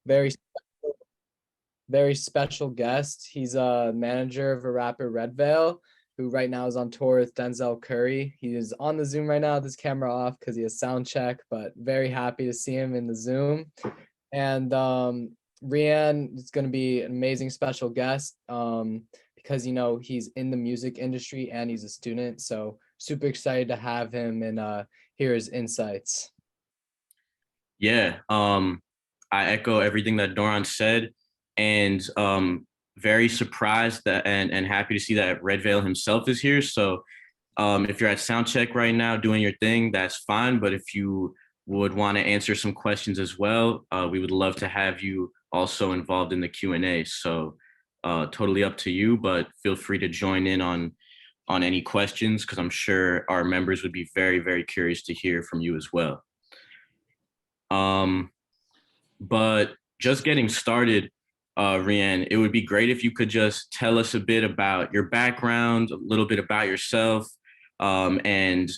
very very special guest. He's a manager of a rapper, Red Veil, who right now is on tour with Denzel Curry. He is on the Zoom right now with his camera off because he has sound check, but very happy to see him in the Zoom. And Rian is going to be an amazing special guest because, you know, he's in the music industry and he's a student. So super excited to have him and hear his insights. Yeah, I echo everything that Doran said, and very surprised that and happy to see that Red Veil himself is here. So if you're at soundcheck right now doing your thing, that's fine. But if you would want to answer some questions as well, we would love to have you also involved in the Q&A. So totally up to you, but feel free to join in on any questions because I'm sure our members would be very, very curious to hear from you as well. But just getting started, Rian, it would be great if you could just tell us a bit about your background, a little bit about yourself. And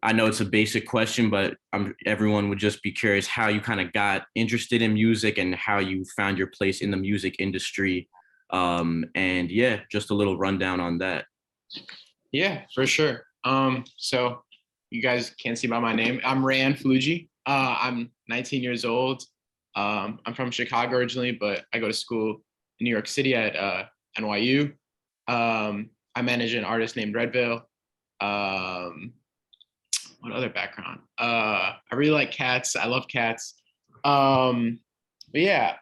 I know it's a basic question, but everyone would just be curious how you kind of got interested in music and how you found your place in the music industry. And yeah, just a little rundown on that. Yeah, for sure. So you guys can't see by my name. I'm Rayan Fluji. I'm 19 years old. I'm from Chicago originally, but I go to school in New York City at NYU. I manage an artist named Red Veil. What other background? I really like cats. I love cats. But yeah,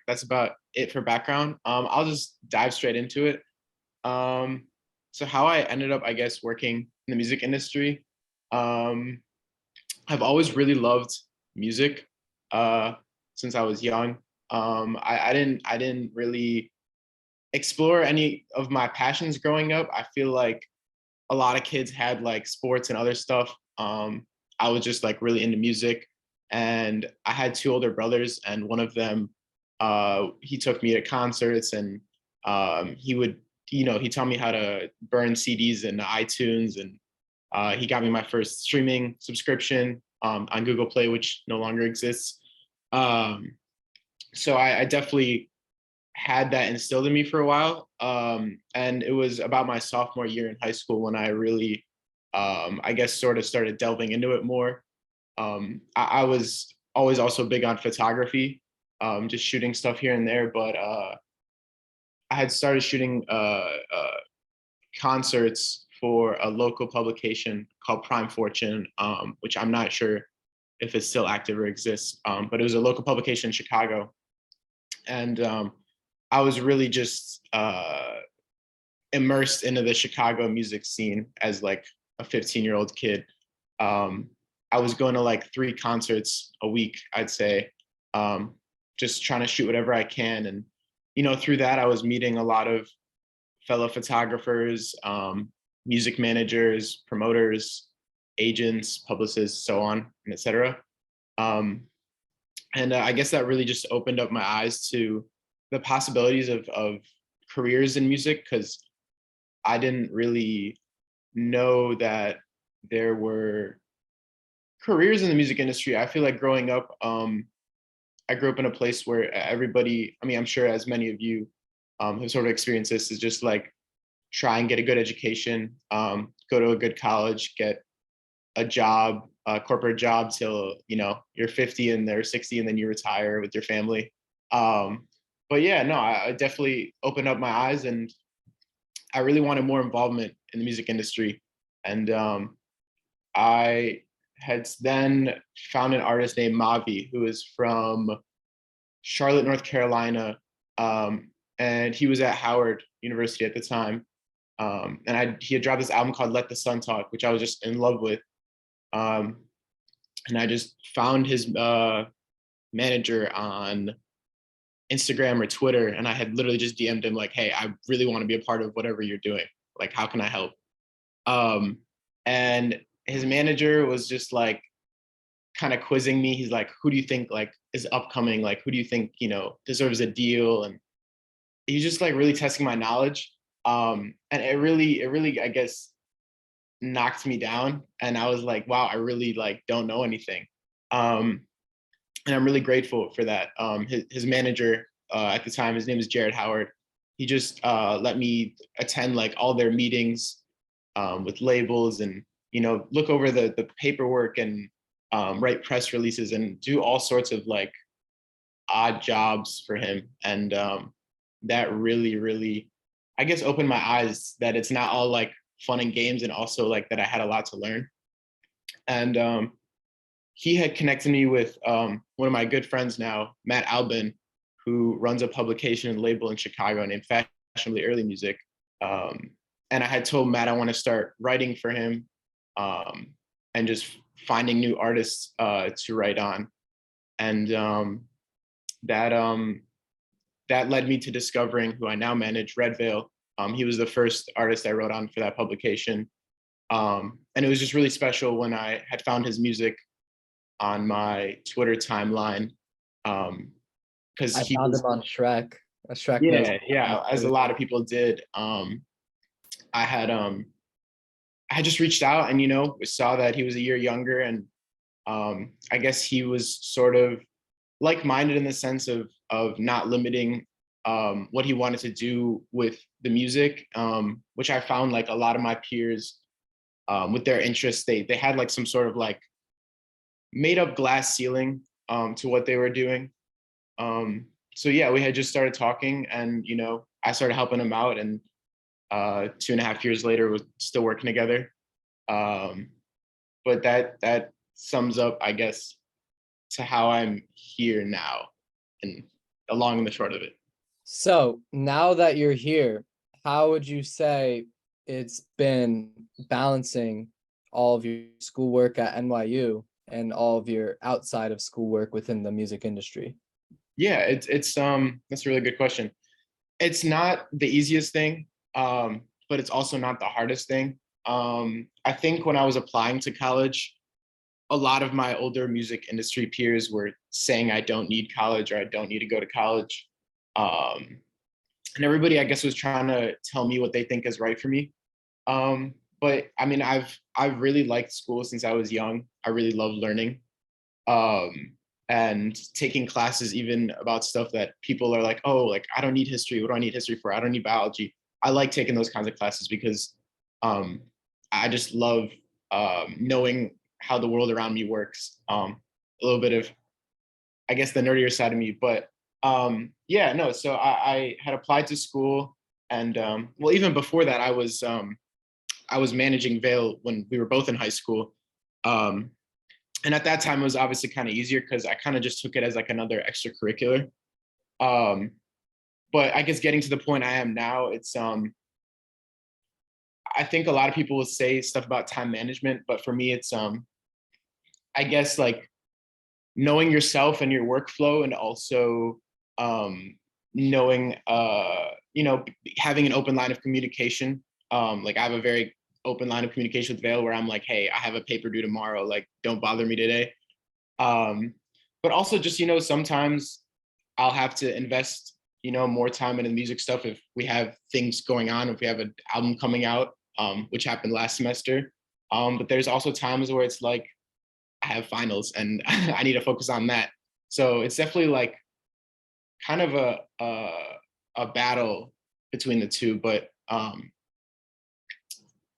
that's about it for background. I'll just dive straight into it. So how I ended up, I guess, working in the music industry. I've always really loved music since I was young. I didn't really explore any of my passions growing up. I feel like a lot of kids had like sports and other stuff. I was just like really into music, and I had two older brothers, and one of them, he took me to concerts, and he would, he taught me how to burn CDs in iTunes, and he got me my first streaming subscription on Google Play, which no longer exists. So I definitely had that instilled in me for a while. And it was about my sophomore year in high school when I really, I guess, sort of started delving into it more. I was always also big on photography, just shooting stuff here and there, but I had started shooting concerts for a local publication called Prime Fortune, which I'm not sure if it's still active or exists, but it was a local publication in Chicago. And I was really just immersed into the Chicago music scene as like a 15-year-old kid. I was going to like 3 concerts a week, I'd say, just trying to shoot whatever I can. And, through that, I was meeting a lot of fellow photographers, music managers, promoters, agents, publicists, so on, and et cetera. And I guess that really just opened up my eyes to the possibilities of careers in music, because I didn't really know that there were careers in the music industry. I feel like growing up, I grew up in a place where everybody, I'm sure as many of you have sort of experienced this, is just like try and get a good education, go to a good college, get a job, a corporate job till, you're 50 and they're 60 and then you retire with your family. But yeah, no, I definitely opened up my eyes, and I really wanted more involvement in the music industry. And I had then found an artist named Mavi, who is from Charlotte, North Carolina. And he was at Howard University at the time. And he had dropped this album called Let the Sun Talk, which I was just in love with. And I just found his manager on Instagram or Twitter, and I had literally just DM'd him like, hey, I really want to be a part of whatever you're doing. Like, how can I help? And his manager was just like kind of quizzing me. He's like, who do you think like is upcoming? Like, who do you think, deserves a deal? And he's just like really testing my knowledge. And it really, I guess, knocked me down. And I was like, wow, I really like don't know anything. and I'm really grateful for that. His manager at the time, his name is Jared Howard. He just let me attend like all their meetings with labels, and look over the paperwork, and write press releases, and do all sorts of like odd jobs for him. And that really, I guess, opened my eyes that it's not all like fun and games, and also like that I had a lot to learn. And he had connected me with one of my good friends now, Matt Albin, who runs a publication and label in Chicago named Fashionably Early Music. And I had told Matt I want to start writing for him, and just finding new artists to write on. And that led me to discovering who I now manage, Red Veil. He was the first artist I wrote on for that publication. And it was just really special when I had found his music on my Twitter timeline. Because I he found was, him on Shrek. Shrek knows. yeah, as a lot of people did. I had just reached out, and saw that he was a year younger, and I guess he was sort of like-minded in the sense of not limiting what he wanted to do with the music, which I found like a lot of my peers with their interests, they had like some sort of like made up glass ceiling to what they were doing. So yeah, we had just started talking, and I started helping him out, and 2.5 years later we're still working together. But that sums up, I guess, to how I'm here now, and the long and the short of it. So now that you're here, how would you say it's been balancing all of your schoolwork at NYU and all of your outside of schoolwork within the music industry? Yeah, it's that's a really good question. It's not the easiest thing, but it's also not the hardest thing. I think when I was applying to college, a lot of my older music industry peers were saying I don't need college, or I don't need to go to college. And everybody, I guess, was trying to tell me what they think is right for me. But I mean, I've really liked school since I was young. I really love learning, and taking classes even about stuff that people are like, oh, like I don't need history. What do I need history for? I don't need biology. I like taking those kinds of classes because I just love knowing how the world around me works. A little bit of, I guess, the nerdier side of me. But yeah, no. So I had applied to school, and well, even before that, I was managing Vail when we were both in high school. And at that time, it was obviously kind of easier because I kind of just took it as like another extracurricular. But I guess getting to the point I am now, it's I think a lot of people will say stuff about time management, but for me, it's I guess like knowing yourself and your workflow, and also knowing having an open line of communication. Like I have a very open line of communication with Vail where I'm like, hey, I have a paper due tomorrow, like don't bother me today. But also just sometimes I'll have to invest more time into the music stuff if we have things going on, if we have an album coming out, which happened last semester. But there's also times where it's like I have finals and I need to focus on that. So it's definitely like kind of a battle between the two. But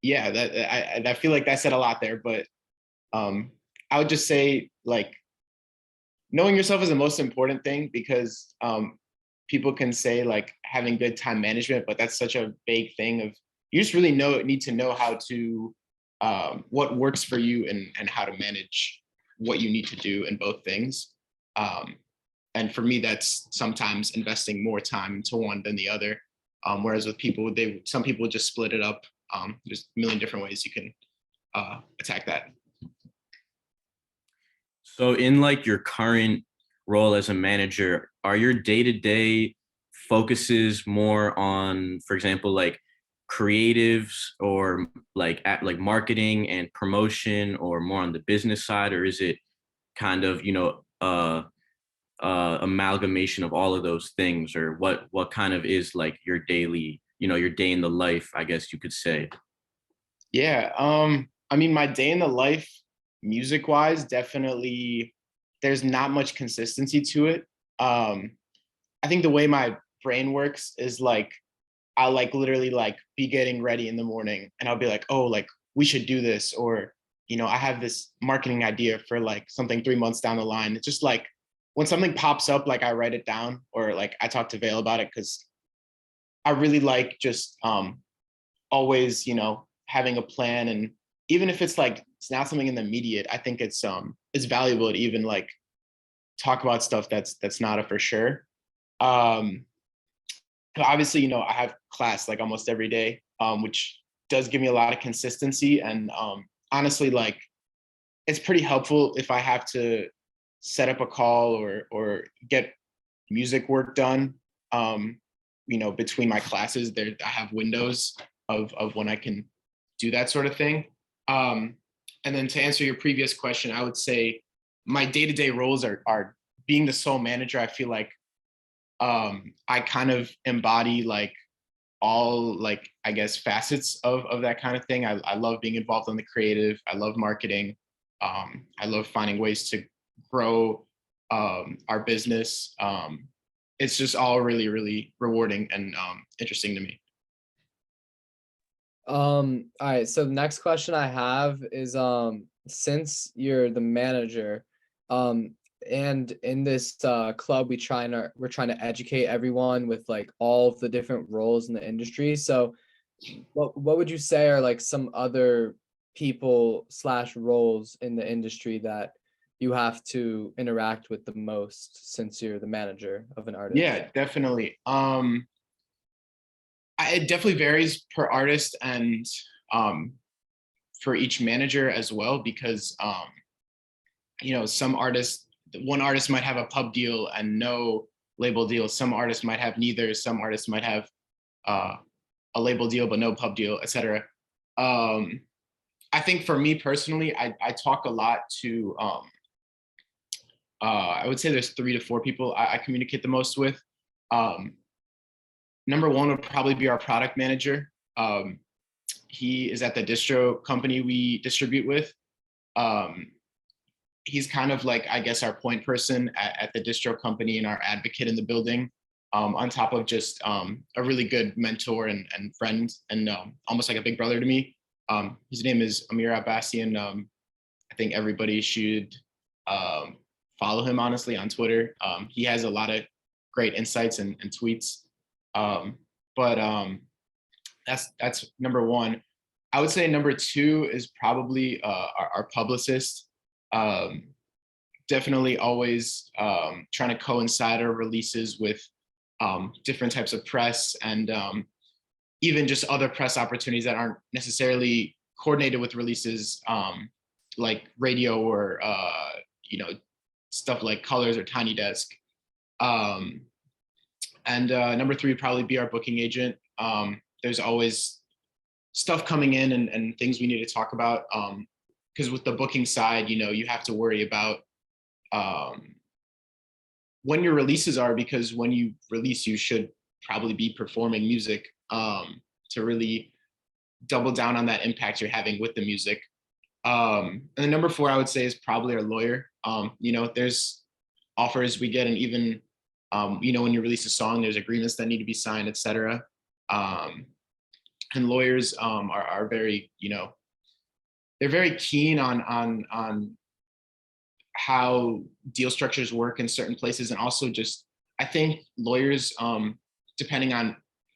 yeah, that I feel like that said a lot there. But I would just say like knowing yourself is the most important thing, because people can say like having good time management, but that's such a vague thing. Of you just really need to know how to what works for you, and how to manage what you need to do in both things. And for me, that's sometimes investing more time into one than the other. Whereas with people, some people just split it up. There's a million different ways you can attack that. So in like your current role as a manager, are your day-to-day focuses more on, for example, like creatives, or like like marketing and promotion, or more on the business side, or is it kind of, amalgamation of all of those things, or what kind of is like your daily, your day in the life, I guess you could say? Yeah, I mean, my day in the life, music wise, definitely there's not much consistency to it. I think the way my brain works is like I'll like literally like be getting ready in the morning and I'll be like, oh, like we should do this, or I have this marketing idea for like something 3 months down the line. It's just like when something pops up, like I write it down or like I talk to Vale about it because I really like just always, having a plan. And even if it's like it's not something in the immediate, I think it's valuable to even like talk about stuff that's not a for sure. Um, but obviously, I have class like almost every day, which does give me a lot of consistency. And honestly, like it's pretty helpful if I have to set up a call or get music work done. Between my classes, there I have windows of when I can do that sort of thing. And then to answer your previous question, I would say my day-to-day roles are being the sole manager. I feel like I kind of embody like all like I guess facets of that kind of thing. I love being involved in the creative. I love marketing. I love finding ways to grow our business. It's just all really, really rewarding and interesting to me. All right, so the next question I have is since you're the manager, and in this club we're trying to educate everyone with like all of the different roles in the industry. So what would you say are like some other people slash roles in the industry that you have to interact with the most since you're the manager of an artist? Yeah, definitely. It definitely varies per artist and for each manager as well, because some artists, one artist might have a pub deal and no label deal. Some artists might have neither. Some artists might have a label deal but no pub deal, etc. I think for me personally, I talk a lot to I would say there's 3 to 4 people I communicate the most with. Number one would probably be our product manager. He is at the distro company we distribute with. He's kind of like, I guess, our point person at the distro company and our advocate in the building, on top of just a really good mentor and friend and almost like a big brother to me. His name is Amir Abbasi, and I think everybody should follow him, honestly, on Twitter. He has a lot of great insights and tweets. But that's number one. I would say number two is probably our publicist. Definitely always trying to coincide our releases with different types of press and even just other press opportunities that aren't necessarily coordinated with releases, like radio or stuff like Colors or Tiny Desk. And number three would probably be our booking agent. There's always stuff coming in and things we need to talk about. Because with the booking side, you have to worry about when your releases are, because when you release, you should probably be performing music to really double down on that impact you're having with the music. And then number four, I would say, is probably our lawyer. There's offers we get, and even when you release a song, there's agreements that need to be signed, etc. And lawyers are very, they're very keen on how deal structures work in certain places, and also just I think lawyers, depending on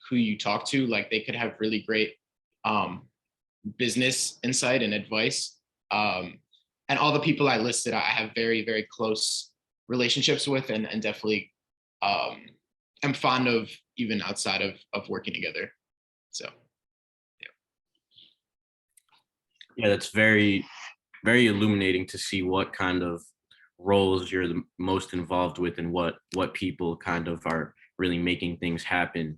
who you talk to, like they could have really great business insight and advice. And all the people I listed, I have very, very close relationships with, and definitely I'm fond of even outside of working together. So Yeah, that's very, very illuminating to see what kind of roles you're the most involved with and what people kind of are really making things happen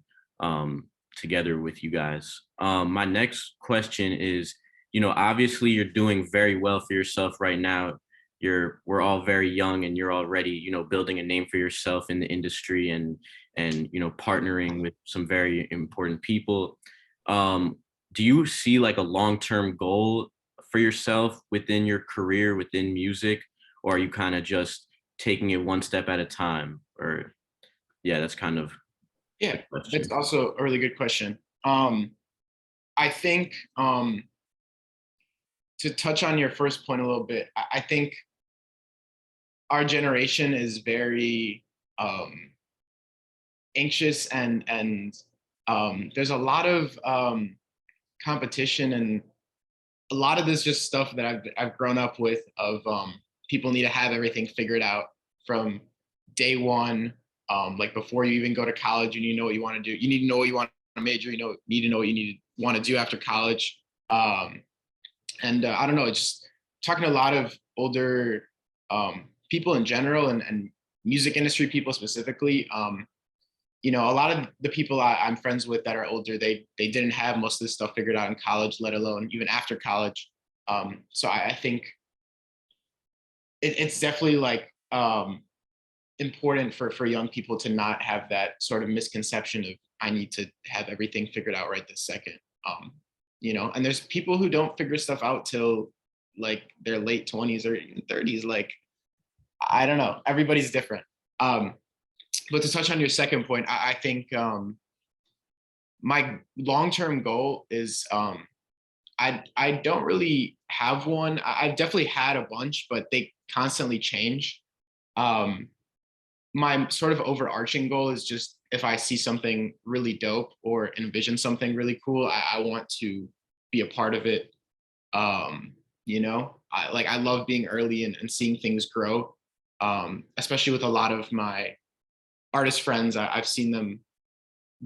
together with you guys. My next question is, obviously you're doing very well for yourself right now. We're all very young, and you're already, building a name for yourself in the industry and partnering with some very important people. Do you see like a long-term goal for yourself within your career within music, or are you kind of just taking it one step at a time? Or yeah, that's kind of the Yeah, that's question. also a really good question. I think to touch on your first point a little bit, I think our generation is very anxious, and there's a lot of competition, and a lot of this just stuff that I've grown up with of people need to have everything figured out from day one. Like before you even go to college, you need to know what you want to do. You need to know what you want to major. Need to know what you want to do after college. And I don't know, just talking to a lot of older people in general, and music industry people specifically. A lot of the people I'm friends with that are older, they didn't have most of this stuff figured out in college, let alone even after college. So I think it's definitely like important for young people to not have that sort of misconception of I need to have everything figured out right this second. And there's people who don't figure stuff out till like their late 20s or even 30s. Like, I don't know, everybody's different. But to touch on your second point, I think my long-term goal is I don't really have one. I've definitely had a bunch, but they constantly change. My sort of overarching goal is just if I see something really dope or envision something really cool, I want to be a part of it. I love being early and seeing things grow. Especially with a lot of my artist friends, I've seen them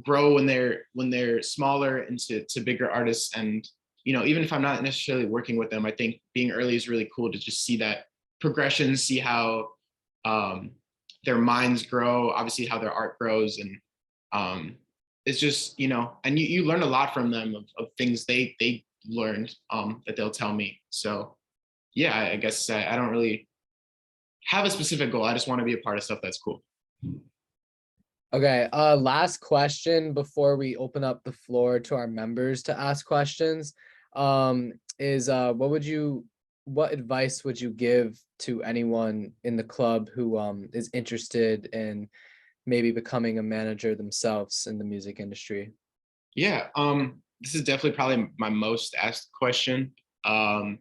grow when they're smaller into bigger artists. And even if I'm not necessarily working with them, I think being early is really cool to just see that progression, see how their minds grow, obviously how their art grows. And it's just, and you learn a lot from them of things they learned that they'll tell me. So yeah, I guess I don't really have a specific goal. I just want to be a part of stuff that's cool. Okay, last question before we open up the floor to our members to ask questions. Is what advice would you give to anyone in the club who is interested in maybe becoming a manager themselves in the music industry? Yeah, this is definitely probably my most asked question. I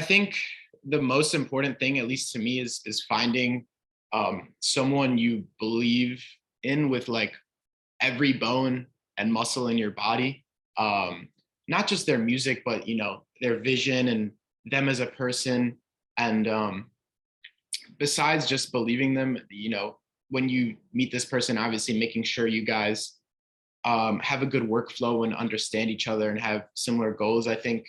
think the most important thing, at least to me, is finding someone you believe in with like every bone and muscle in your body. Not just their music, but their vision and them as a person. And besides just believing them, when you meet this person, obviously making sure you guys have a good workflow and understand each other and have similar goals. I think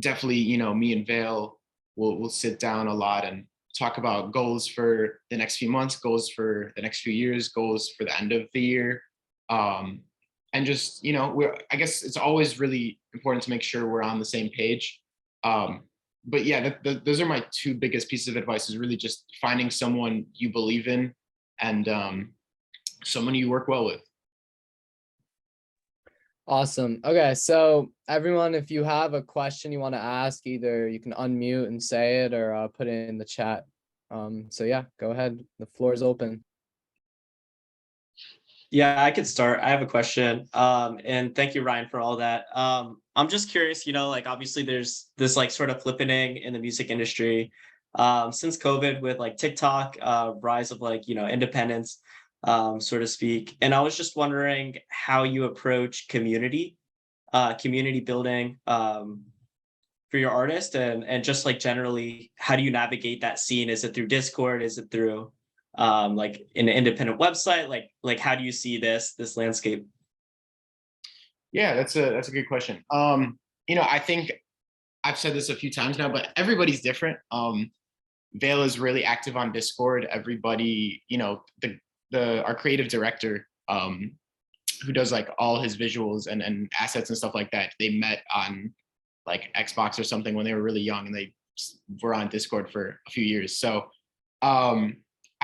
definitely, me and Vale will sit down a lot and talk about goals for the next few months, goals for the next few years, goals for the end of the year. And just, I guess it's always really important to make sure we're on the same page. But yeah, those are my two biggest pieces of advice, is really just finding someone you believe in and someone you work well with. Awesome. Okay, so everyone, if you have a question you want to ask, either you can unmute and say it or put it in the chat. So yeah, go ahead. The floor is open. Yeah, I could start. I have a question. And thank you, Ryan, for all that. I'm just curious, like obviously there's this like sort of flippening in the music industry since COVID with like TikTok, rise of like, independence, so to speak. And I was just wondering how you approach community building for your artist, and just like generally, how do you navigate that scene? Is it through Discord? Is it through like an independent website? Like how do you see this landscape? Yeah, that's a good question. I think I've said this a few times now, but everybody's different. Vale is really active on Discord. Everybody, our creative director, who does like all his visuals and assets and stuff like that, they met on like Xbox or something when they were really young, and they were on Discord for a few years. So I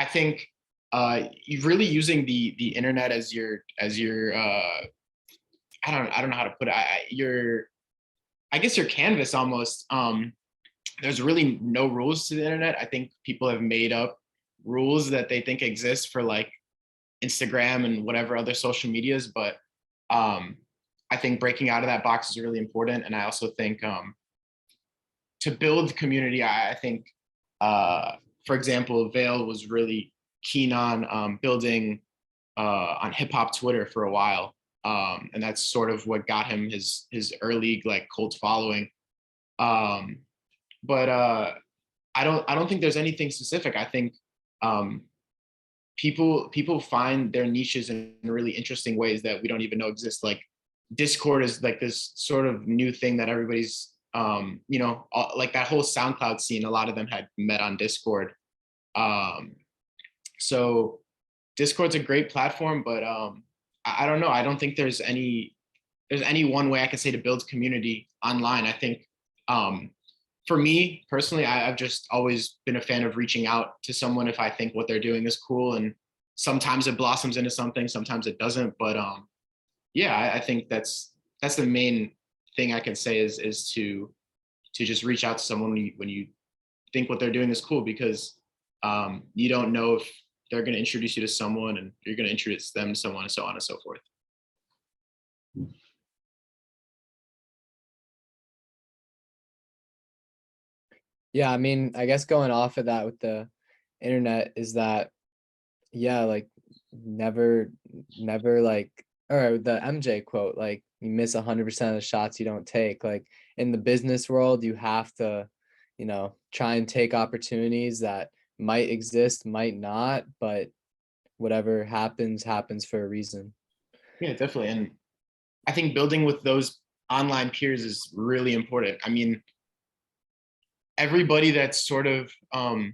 think you're really using the internet as your I don't know how to put it. I guess your canvas almost. there's really no rules to the internet. I think people have made up rules that they think exist for like Instagram and whatever other social medias, but I think breaking out of that box is really important. And I also think to build community, I think, for example, Vale was really keen on building on hip hop Twitter for a while, and that's sort of what got him his early like cult following. Um, but I don't think there's anything specific. I think people find their niches in really interesting ways that we don't even know exist. Like Discord is like this sort of new thing that everybody's you know, like that whole SoundCloud scene, a lot of them had met on Discord. So Discord's a great platform, but I don't know. I don't think there's any one way I can say to build community online. I think for me personally, I've just always been a fan of reaching out to someone if I think what they're doing is cool, and sometimes it blossoms into something, sometimes it doesn't. But yeah, I think that's the main thing I can say is to just reach out to someone when you think what they're doing is cool, because you don't know if they're going to introduce you to someone and you're going to introduce them to someone, and so on and so forth. Yeah, I mean, I guess going off of that with the internet is that, yeah, like never like, or the MJ quote, like you miss 100% of the shots you don't take. Like in the business world, you have to, you know, try and take opportunities that might exist, might not, but whatever happens, happens for a reason. Yeah, definitely. And I think building with those online peers is really important. I mean, everybody that's sort of quote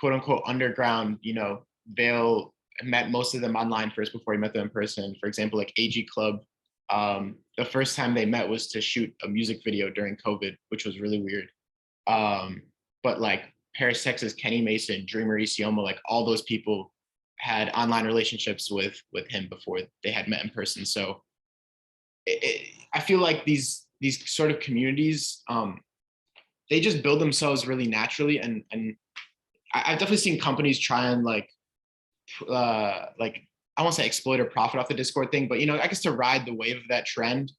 unquote underground, you know, they'll met most of them online first before he met them in person. For example, like AG Club, the first time they met was to shoot a music video during COVID, which was really weird. But like Paris, Texas, Kenny Mason, Dreamer Isioma, like all those people had online relationships with him before they had met in person. So I feel like these sort of communities, they just build themselves really naturally, and I've definitely seen companies try and like I won't say exploit or profit off the Discord thing, but you know, I guess to ride the wave of that trend.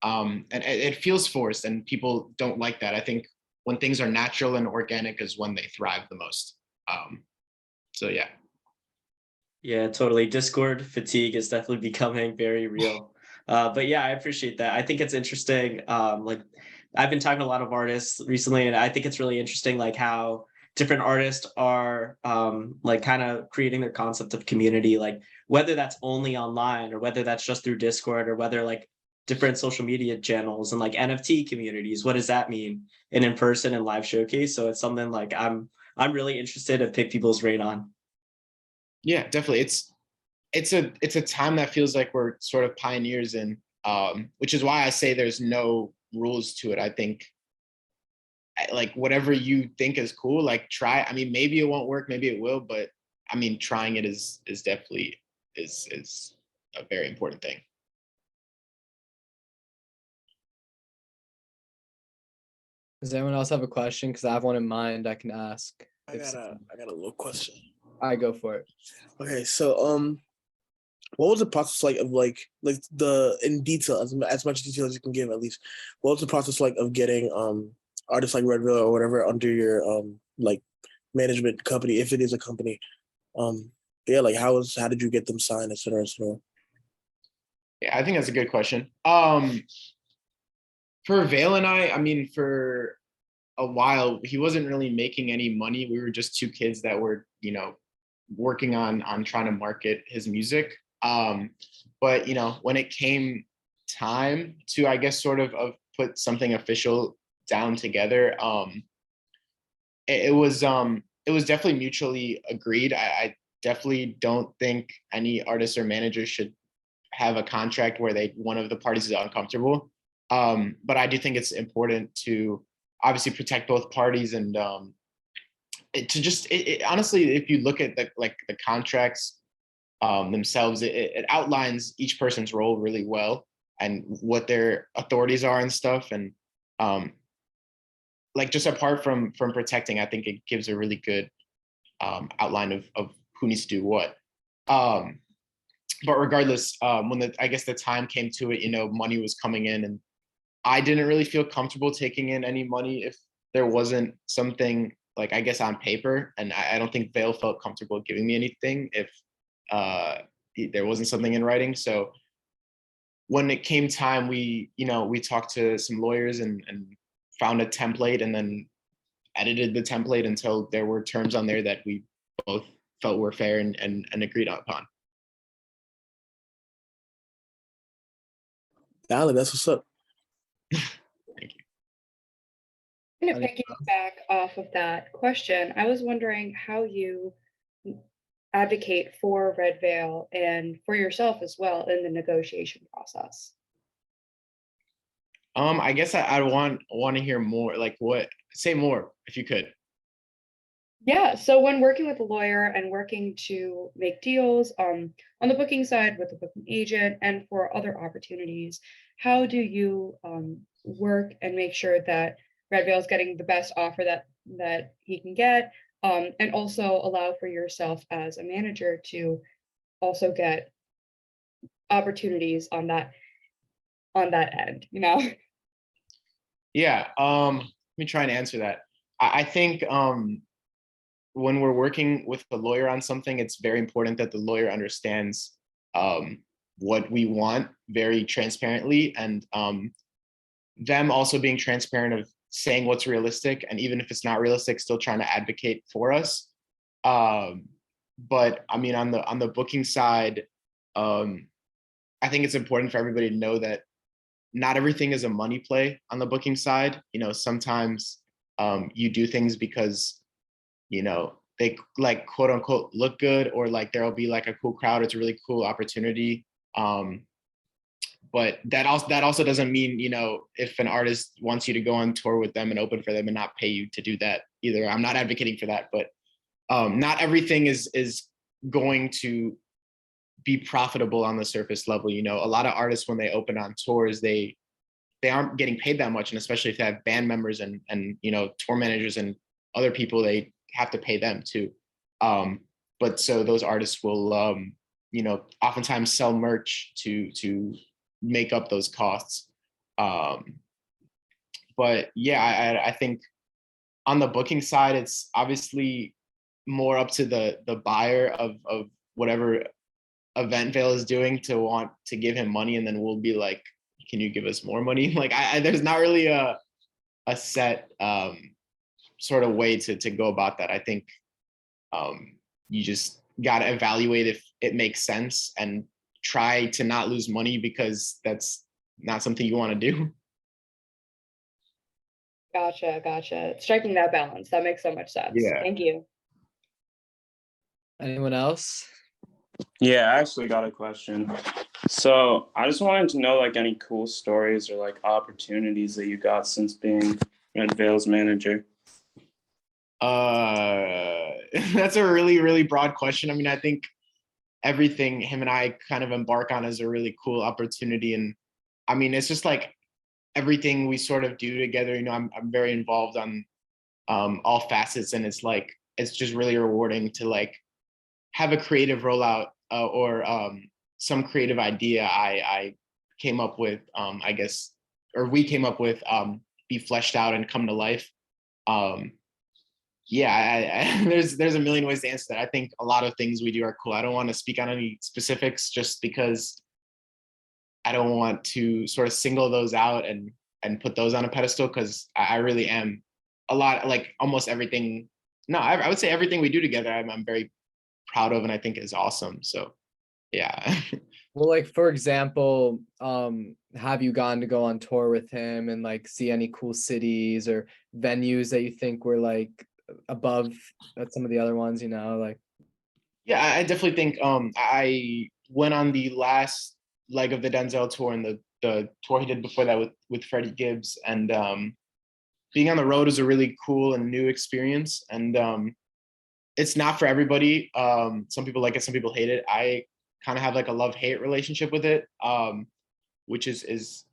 And it feels forced, and people don't like that. I think when things are natural and organic is when they thrive the most. So yeah. Yeah, totally. Discord fatigue is definitely becoming very real. But yeah, I appreciate that. I think it's interesting. Like I've been talking to a lot of artists recently, and I think it's really interesting, like how different artists are like kind of creating their concept of community, like whether that's only online or whether that's just through Discord or whether like different social media channels and like NFT communities. What does that mean in person and live showcase? So it's something like I'm really interested to pick people's brain on. Yeah, definitely. It's a time that feels like we're sort of pioneers in, which is why I say there's no rules to it. I think like whatever you think is cool, like try. I mean, maybe it won't work, maybe it will, but I mean, trying it is definitely is a very important thing. Does anyone else have a question? Because I have one in mind I can ask. I got a little question. I go for it. Okay, so what was the process like of like the in detail, as much detail as you can give at least, what was the process like of getting artists like Red Villa or whatever under your like management company, if it is a company? Yeah, like how did you get them signed, et cetera, et cetera? Yeah, I think that's a good question. For Vale and I mean, for a while, he wasn't really making any money. We were just two kids that were, you know, working on trying to market his music. But you know, when it came time to, I guess, sort of put something official down together, it was definitely mutually agreed. I definitely don't think any artist or manager should have a contract where one of the parties is uncomfortable. But I do think it's important to obviously protect both parties, and honestly, if you look at the contracts themselves, it outlines each person's role really well and what their authorities are and stuff. And like just apart from protecting, I think it gives a really good outline of who needs to do what. But regardless, when I guess the time came to it, money was coming in, and I didn't really feel comfortable taking in any money if there wasn't something like, I guess, on paper. And I don't think Vale felt comfortable giving me anything if there wasn't something in writing. So when it came time, we talked to some lawyers and found a template, and then edited the template until there were terms on there that we both felt were fair and agreed upon. Valid, that's what's up. Thank you. Kind of piggyback off of that question, I was wondering how you advocate for Red Veil and for yourself as well in the negotiation process. I guess I want to hear more. Like, say more if you could. Yeah, so when working with a lawyer and working to make deals on the booking side with the booking agent and for other opportunities, how do you work and make sure that Red Veil is getting the best offer that he can get, and also allow for yourself as a manager to also get opportunities on that end, Yeah. Let me try and answer that. I think when we're working with a lawyer on something, it's very important that the lawyer understands what we want very transparently, and them also being transparent of saying what's realistic, and even if it's not realistic, still trying to advocate for us. But I mean, on the booking side, I think it's important for everybody to know that not everything is a money play on the booking side. Sometimes you do things because they like quote unquote look good, or like there'll be like a cool crowd, it's a really cool opportunity. But that also doesn't mean, if an artist wants you to go on tour with them and open for them and not pay you to do that either. I'm not advocating for that, but not everything is going to be profitable on the surface level. A lot of artists, when they open on tours, they aren't getting paid that much, and especially if they have band members and tour managers and other people, they have to pay them too. But so those artists will oftentimes sell merch to make up those costs. But yeah, I think on the booking side, it's obviously more up to the buyer of whatever event Vale is doing to want to give him money, and then we'll be like, can you give us more money? Like, there's not really a set sort of way to go about that. I think you just got to evaluate if it makes sense and try to not lose money, because that's not something you want to do. Gotcha. Striking that balance. That makes so much sense. Yeah. Thank you. Anyone else? Yeah, I actually got a question. So I just wanted to know like any cool stories or like opportunities that you got since being Red Veil's manager. That's a really, really broad question. I mean, I think everything him and I kind of embark on is a really cool opportunity. And I mean, it's just like everything we sort of do together, I'm very involved on all facets, and it's just really rewarding to like have a creative rollout or some creative idea I came up with, I guess, or we came up with, be fleshed out and come to life. Yeah, there's a million ways to answer that. I think a lot of things we do are cool. I don't want to speak on any specifics just because I don't want to sort of single those out and put those on a pedestal, because I really am a lot, like almost everything. No, I would say everything we do together, I'm very proud of, and I think is awesome. So yeah. Well, like for example, have you gone to go on tour with him and like see any cool cities or venues that you think were like above some of the other ones, like? Yeah, I definitely think I went on the last leg of the Denzel tour and the tour he did before that with Freddie Gibbs, and being on the road is a really cool and new experience, and it's not for everybody. Some people like it, some people hate it. I kind of have like a love-hate relationship with it, which is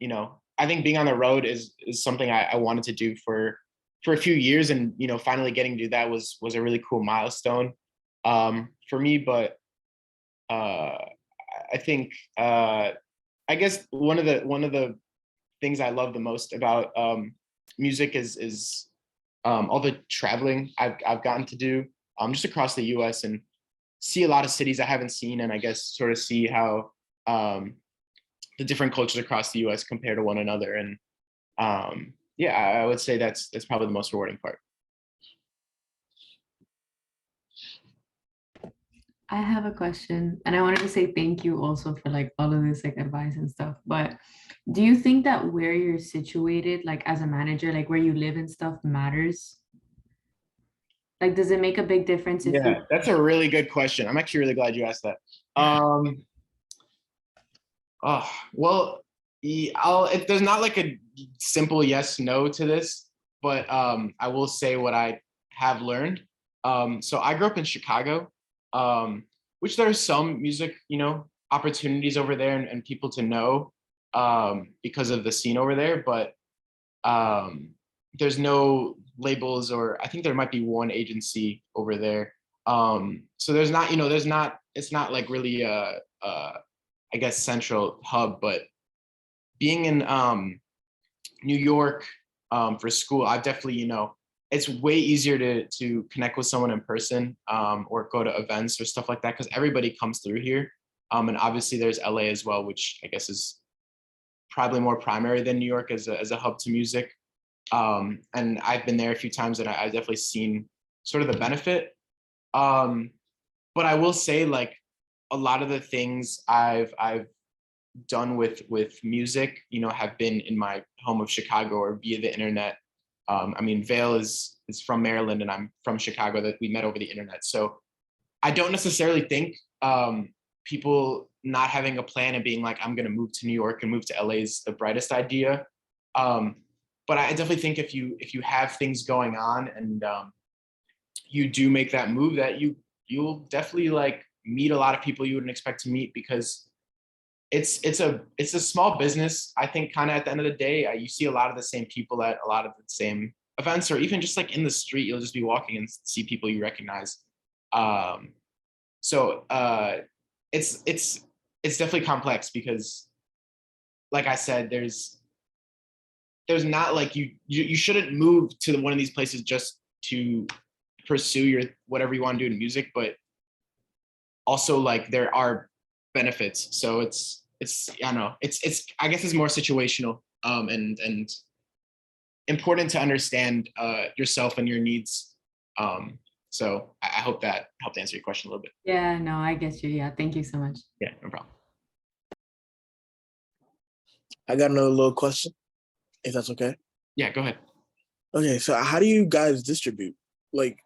I think being on the road is something I wanted to do for for a few years, and finally getting to do that was a really cool milestone for me. But I think I guess one of the things I love the most about music is all the traveling I've gotten to do just across the U.S. and see a lot of cities I haven't seen, and I guess sort of see how the different cultures across the U.S. compare to one another. And yeah, I would say that's probably the most rewarding part. I have a question, and I wanted to say thank you also for like all of this like advice and stuff. But do you think that where you're situated, like as a manager, like where you live and stuff matters? Like, does it make a big difference if you? Yeah, that's a really good question. I'm actually really glad you asked that. Oh, well, there's not like a simple yes, no to this, but I will say what I have learned. So I grew up in Chicago, which there are some music, opportunities over there and people to know because of the scene over there, but there's no labels, or I think there might be one agency over there. So there's not, it's not like really I guess central hub. But being in New York for school, I've definitely, it's way easier to connect with someone in person or go to events or stuff like that, because everybody comes through here. And obviously there's LA as well, which I guess is probably more primary than New York as a hub to music. And I've been there a few times, and I've definitely seen sort of the benefit. But I will say, like, a lot of the things I've done with music, have been in my home of Chicago or via the internet. I mean, Vale is from Maryland, and I'm from Chicago, that we met over the internet. So I don't necessarily think people not having a plan and being like, I'm going to move to New York and move to LA is the brightest idea. But I definitely think if you have things going on and you do make that move, that you'll definitely like meet a lot of people you wouldn't expect to meet, because it's a small business. I think kind of at the end of the day, you see a lot of the same people at a lot of the same events, or even just like in the street, you'll just be walking and see people you recognize. So it's definitely complex, because like I said, there's not like you shouldn't move to one of these places just to pursue your whatever you want to do in music, but also like there are benefits. So it's I don't know, it's I guess it's more situational and important to understand yourself and your needs. So I hope that helped answer your question a little bit. Yeah, no, I get you. Yeah, thank you so much. Yeah, no problem. I got another little question, if that's okay. Yeah, go ahead. Okay, so how do you guys distribute? Like,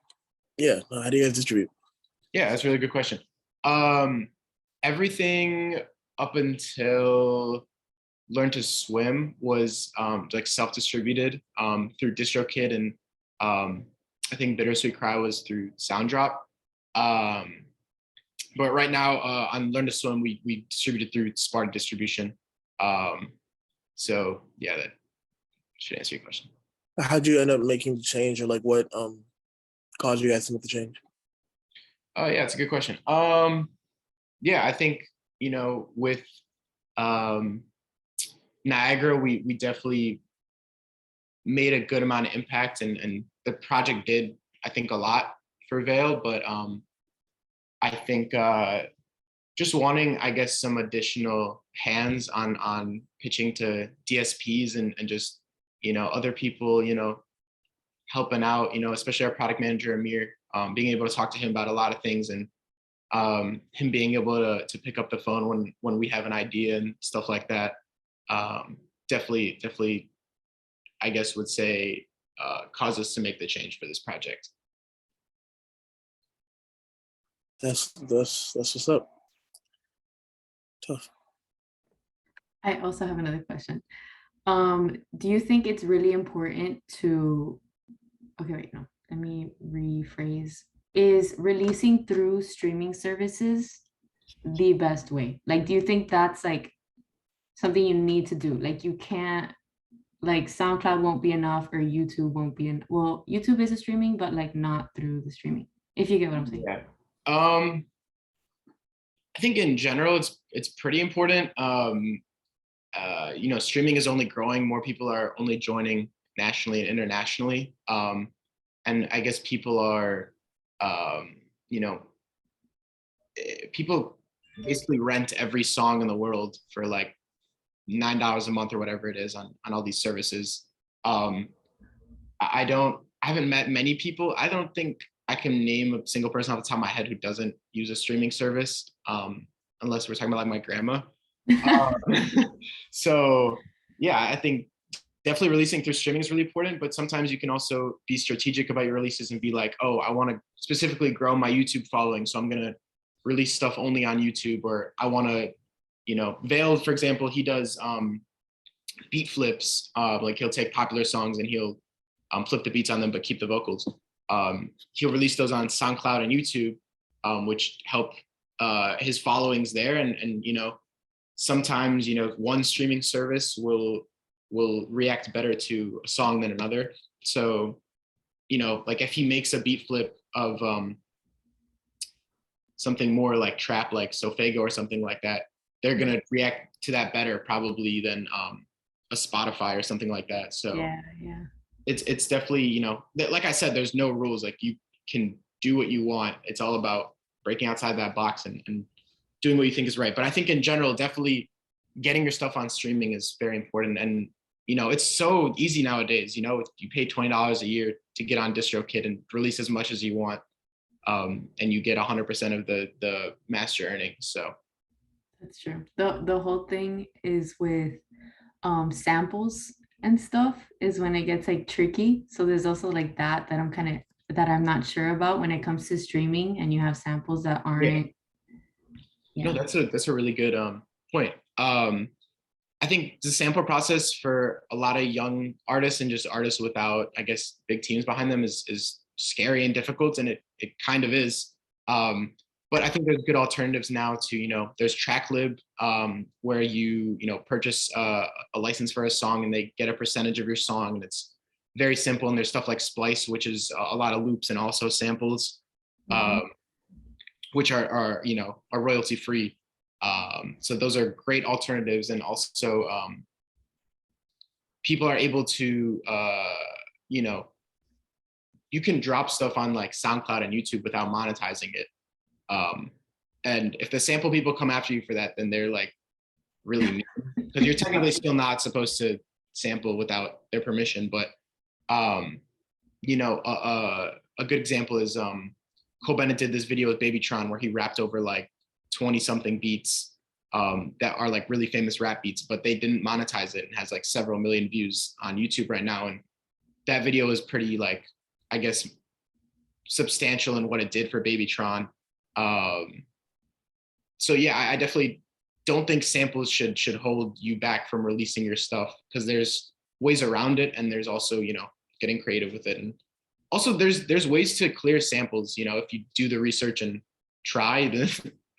yeah, how do you guys distribute? Yeah, that's a really good question. Everything up until Learn to Swim was like self-distributed through DistroKid, and I think Bittersweet Cry was through Sounddrop. But right now on Learn to Swim, we distributed through Sparta Distribution. So yeah, that should answer your question. How'd you end up making the change, or like what caused you guys to make the change? Oh yeah, it's a good question. Yeah, I think, with Niagara, we definitely made a good amount of impact, and the project did, I think, a lot for Vale. But I think just wanting, I guess, some additional hands on pitching to DSPs and just, other people, helping out, especially our product manager, Amir, being able to talk to him about a lot of things, and him being able to pick up the phone when we have an idea and stuff like that. Definitely, I guess would say caused us to make the change for this project. That's what's up. Tough. I also have another question. Do you think it's really important to, okay, wait, no, let me rephrase. Is releasing through streaming services the best way? Like, do you think that's like something you need to do? Like, you can't like SoundCloud won't be enough or YouTube won't be well, YouTube is a streaming, but like not through the streaming, if you get what I'm saying. Yeah. I think in general it's pretty important. Streaming is only growing. More people are only joining nationally and internationally. And I guess people are, people basically rent every song in the world for like $9 a month or whatever it is on all these services. I haven't met many people. I don't think I can name a single person off the top of my head who doesn't use a streaming service, unless we're talking about like my grandma. So yeah, I think definitely releasing through streaming is really important, but sometimes you can also be strategic about your releases and be like, oh, I want to specifically grow my YouTube following, so I'm going to release stuff only on YouTube, or I want to, Vale, for example, he does beat flips. Like he'll take popular songs and he'll flip the beats on them, but keep the vocals. He'll release those on SoundCloud and YouTube, which help his followings there. And sometimes, one streaming service will react better to a song than another. So, like if he makes a beat flip of something more like trap, like Sofego or something like that, they're going to react to that better probably than a Spotify or something like that. So Yeah. it's definitely, like I said, there's no rules. Like you can do what you want. It's all about breaking outside that box and doing what you think is right. But I think in general, definitely getting your stuff on streaming is very important. And, it's so easy nowadays, you pay $20 a year to get on DistroKid and release as much as you want. And you get 100% of the master earnings. So That's true. The whole thing is with samples and stuff is when it gets like tricky. So there's also like that I'm not sure about when it comes to streaming and you have samples that aren't. No, that's a really good point. I think the sample process for a lot of young artists and just artists without, I guess, big teams behind them is scary and difficult, and it kind of is. But I think there's good alternatives now to, there's TrackLib, where you purchase a license for a song and they get a percentage of your song, and it's very simple. And there's stuff like Splice, which is a lot of loops and also samples, which are royalty free. So those are great alternatives, and also people are able to you can drop stuff on like SoundCloud and YouTube without monetizing it. And if the sample people come after you for that, then they're like really mean, because you're technically still not supposed to sample without their permission. But a good example is Cole Bennett did this video with Babytron where he rapped over like 20 something beats that are like really famous rap beats, but they didn't monetize it, and has like several million views on YouTube right now. And that video is pretty, like, I guess, substantial in what it did for Babytron. So yeah, I definitely don't think samples should hold you back from releasing your stuff, because there's ways around it, and there's also getting creative with it. And also there's ways to clear samples. If you do the research and try,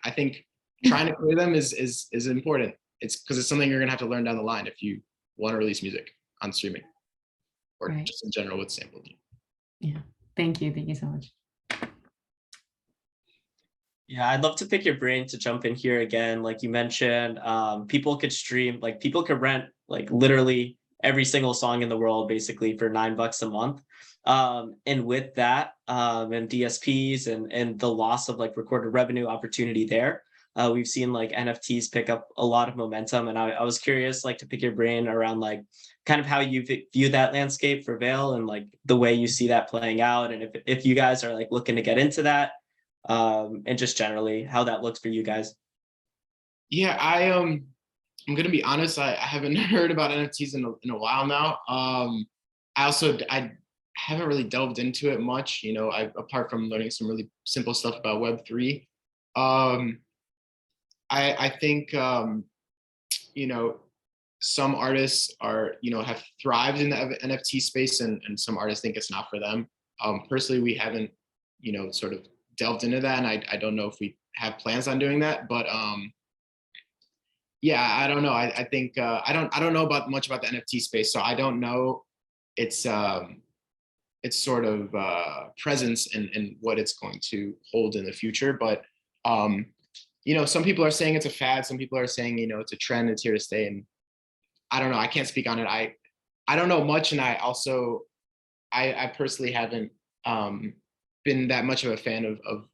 I think trying to clear them is important. It's because it's something you're gonna have to learn down the line if you want to release music on streaming, or Right. just in general with sampling. Yeah. Thank you so much. Yeah, I'd love to pick your brain to jump in here again. Like you mentioned, people could stream, like people could rent like literally every single song in the world basically for $9 a month. And with that, and DSPs and the loss of like recorded revenue opportunity there, we've seen like NFTs pick up a lot of momentum. And I was curious, like, to pick your brain around like kind of how you view that landscape for Vale, and like the way you see that playing out, and if you guys are like looking to get into that, and just generally how that looks for you guys. Yeah, I'm gonna be honest. I haven't heard about NFTs in a while now. I haven't really delved into it much. Apart from learning some really simple stuff about Web3. I think some artists are have thrived in the NFT space, and some artists think it's not for them. Personally, we haven't sort of delved into that, and I don't know if we have plans on doing that, but Yeah, I don't know. I think I don't know about much about the NFT space, so I don't know its sort of presence and what it's going to hold in the future. But some people are saying it's a fad. Some people are saying it's a trend. It's here to stay. And I don't know. I can't speak on it. I don't know much, and I also I personally haven't been that much of a fan of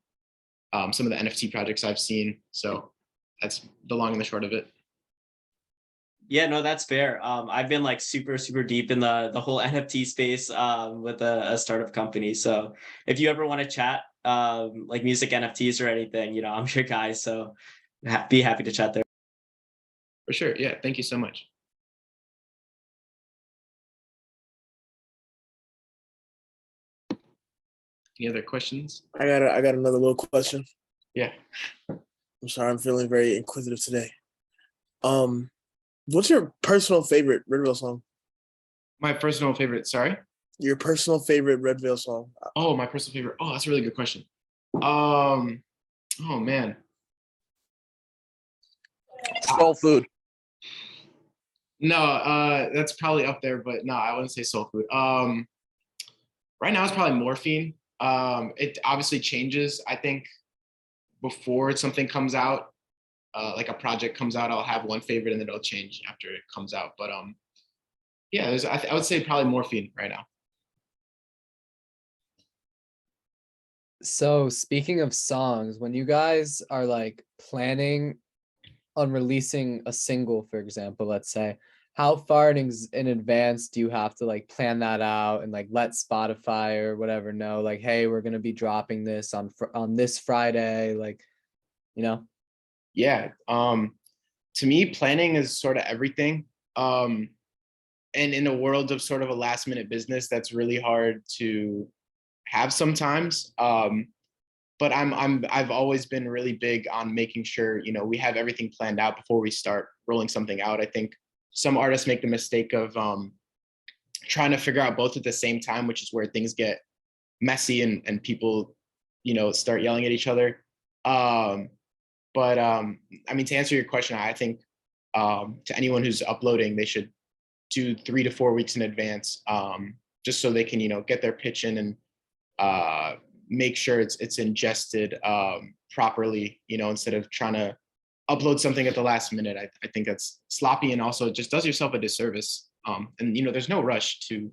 some of the NFT projects I've seen. So that's the long and the short of it. Yeah, no, that's fair. I've been like super, super deep in the whole NFT space with a startup company. So if you ever want to chat like music NFTs or anything, I'm your guy. So be happy to chat there. For sure. Yeah. Thank you so much. Any other questions? I got another little question. Yeah. I'm sorry, I'm feeling very inquisitive today. What's your personal favorite Red Veil song? My personal favorite. Sorry. Your personal favorite Red Veil song? Oh, my personal favorite. Oh, that's a really good question. Oh man. Soul Food. No, that's probably up there, but no, I wouldn't say soul food. Right now it's probably morphine. It obviously changes. I think before something comes out, like a project comes out, I'll have one favorite and then it'll change after it comes out. But yeah, I would say probably morphine right now. So speaking of songs, when you guys are like planning on releasing a single, for example, let's say, how far in advance do you have to like plan that out and like let Spotify or whatever know, like, hey, we're gonna be dropping this on this Friday, like, you know? Yeah. To me, planning is sort of everything. And in a world of sort of a last minute business, that's really hard to have sometimes. But I've always been really big on making sure, we have everything planned out before we start rolling something out. I think some artists make the mistake of trying to figure out both at the same time, which is where things get messy and people, start yelling at each other. But I mean, to answer your question, I think to anyone who's uploading, they should do 3 to 4 weeks in advance, just so they can, get their pitch in and make sure it's ingested properly, instead of trying to upload something at the last minute. I think that's sloppy and also just does yourself a disservice. And there's no rush to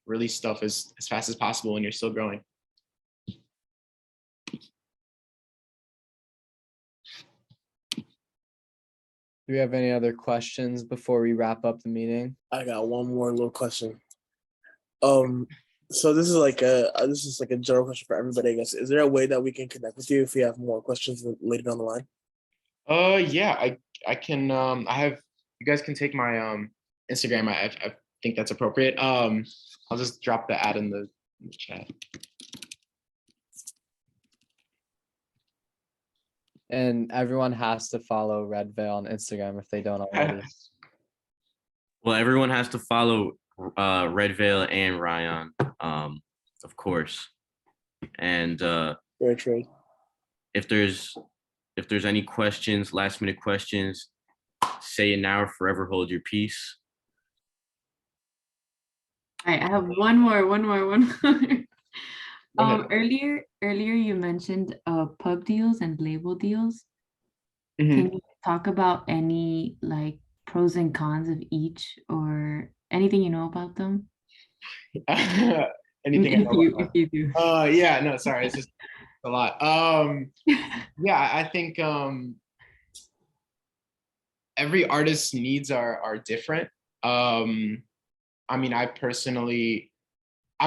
release stuff as fast as possible when you're still growing. Do we have any other questions before we wrap up the meeting? I got one more little question. So this is like a general question for everybody, I guess. Is there a way that we can connect with you if we have more questions later down the line? Yeah, I can. You guys can take my Instagram. I think that's appropriate. I'll just drop the ad in the chat. And everyone has to follow Red Veil on Instagram if they don't already. Well, everyone has to follow Red Veil and Ryan, of course. And Very true. if there's any questions, last minute questions, say it now or forever hold your peace. All right, I have one more. Earlier you mentioned pub deals and label deals. Can you talk about any like pros and cons of each or anything you know about them? Anything I know about if you do. yeah, no, sorry, it's just a lot. Yeah, I think every artist's needs are different. I mean, I'm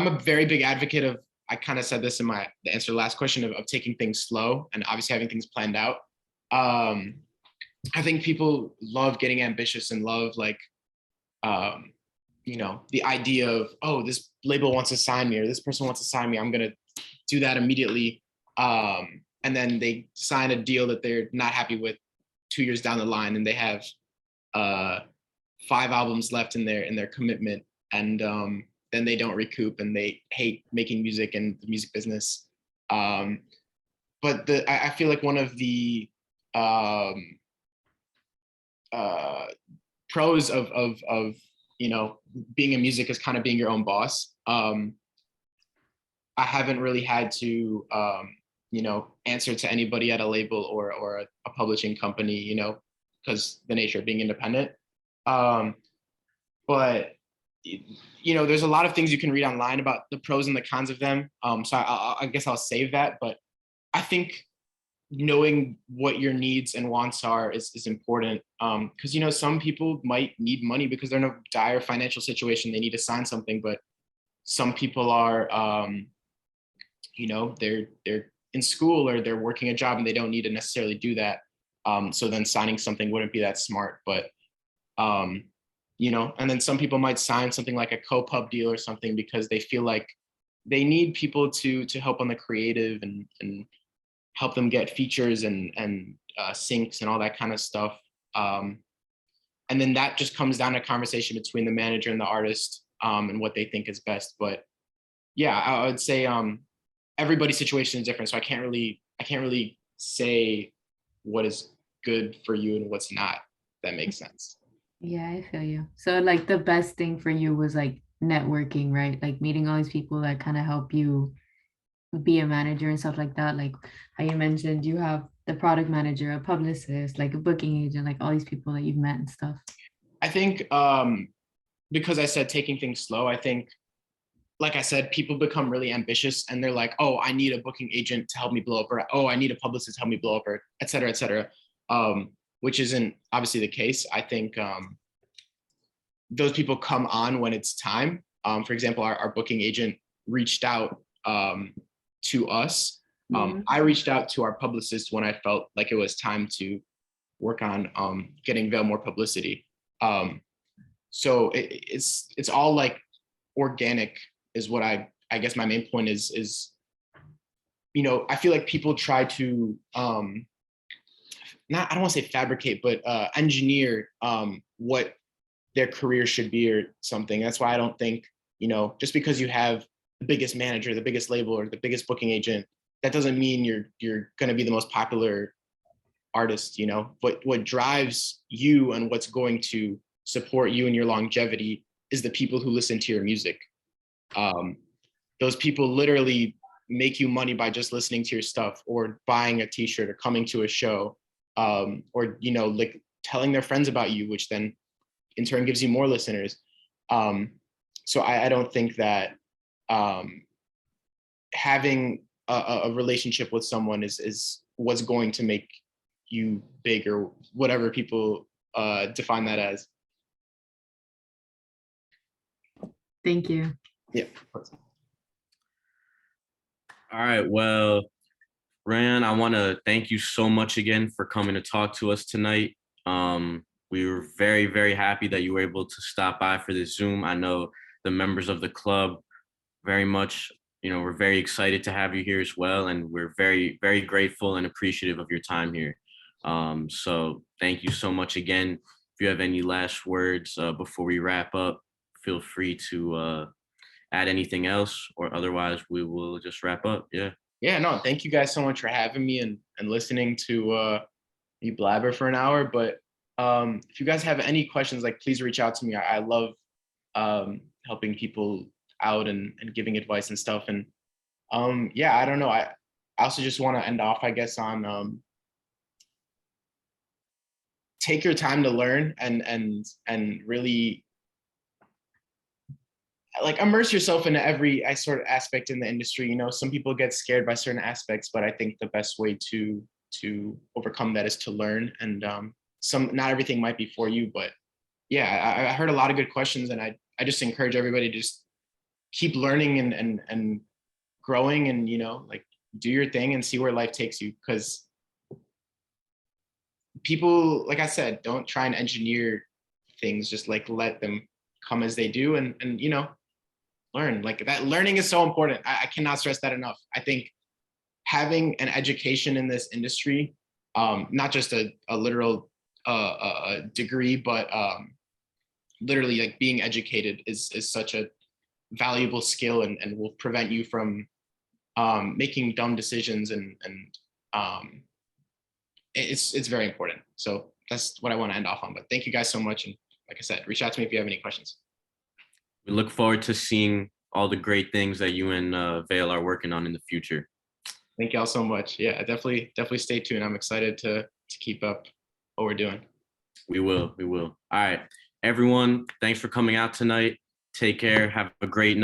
a very big advocate of, I kind of said this in the answer to the last question, of taking things slow and obviously having things planned out. I think people love getting ambitious and love like, the idea of, oh, this label wants to sign me or this person wants to sign me, I'm going to do that immediately. And then they sign a deal that they're not happy with 2 years down the line, and they have 5 albums left in their commitment, and then they don't recoup and they hate making music and the music business. But I feel like one of the pros of being in music is kind of being your own boss. I haven't really had to answer to anybody at a label or a publishing company, because the nature of being independent. But there's a lot of things you can read online about the pros and the cons of them. So I guess I'll save that. But I think knowing what your needs and wants are is important. Because some people might need money because they're in a dire financial situation. They need to sign something, but some people are they're in school or they're working a job and they don't need to necessarily do that. So then signing something wouldn't be that smart. But and then some people might sign something like a co-pub deal or something because they feel like they need people to help on the creative and help them get features and syncs and all that kind of stuff. And then that just comes down to conversation between the manager and the artist and what they think is best. But yeah, I would say everybody's situation is different. So I can't really say what is good for you and what's not. If that makes sense. Yeah, I feel you. So like the best thing for you was like networking, right? Like meeting all these people that kind of help you be a manager and stuff like that. Like how you mentioned you have the product manager, a publicist, like a booking agent, like all these people that you've met and stuff. I think because I said taking things slow, I think, like I said, people become really ambitious and they're like, oh, I need a booking agent to help me blow up, or oh, I need a publicist to help me blow up, or et cetera, et cetera. Which isn't obviously the case. I think those people come on when it's time. For example, our booking agent reached out to us. I reached out to our publicist when I felt like it was time to work on getting Veil more publicity. So it's all like organic is what I guess my main point is, I feel like people try to I don't want to say fabricate, but engineer what their career should be or something. That's why I don't think, just because you have the biggest manager, the biggest label, or the biggest booking agent, that doesn't mean you're going to be the most popular artist, But what drives you and what's going to support you and your longevity is the people who listen to your music. Those people literally make you money by just listening to your stuff or buying a t-shirt or coming to a show, or like telling their friends about you, which then in turn gives you more listeners. So I don't think that having a relationship with someone is what's going to make you big, or whatever people define that as. Thank you. Yeah. All right. Well, Ryan, I want to thank you so much again for coming to talk to us tonight. We were very, very happy that you were able to stop by for this Zoom. I know the members of the club very much, we're very excited to have you here as well. And we're very, very grateful and appreciative of your time here. So thank you so much again. If you have any last words before we wrap up, feel free to add anything else, or otherwise we will just wrap up. Yeah, no, thank you guys so much for having me and listening to me blabber for an hour. But if you guys have any questions, like, please reach out to me. I love helping people out and giving advice and stuff. And yeah, I don't know, I also just want to end off, I guess, on take your time to learn and really like immerse yourself into every sort of aspect in the industry. Some people get scared by certain aspects, but I think the best way to overcome that is to learn. And not everything might be for you, but yeah, I heard a lot of good questions, and I just encourage everybody to just keep learning and growing, and like, do your thing and see where life takes you. Because people, like I said, don't try and engineer things, just like let them come as they do, and learn. Like, that learning is so important. I cannot stress that enough. I think having an education in this industry, not just a literal degree, but literally like being educated is such a valuable skill, and will prevent you from making dumb decisions, and it's very important. So that's what I want to end off on. But thank you guys so much. And like I said, reach out to me if you have any questions. We look forward to seeing all the great things that you and Vale are working on in the future. Thank y'all so much. Yeah, definitely stay tuned. I'm excited to keep up what we're doing. We will. All right, everyone, thanks for coming out tonight. Take care. Have a great night.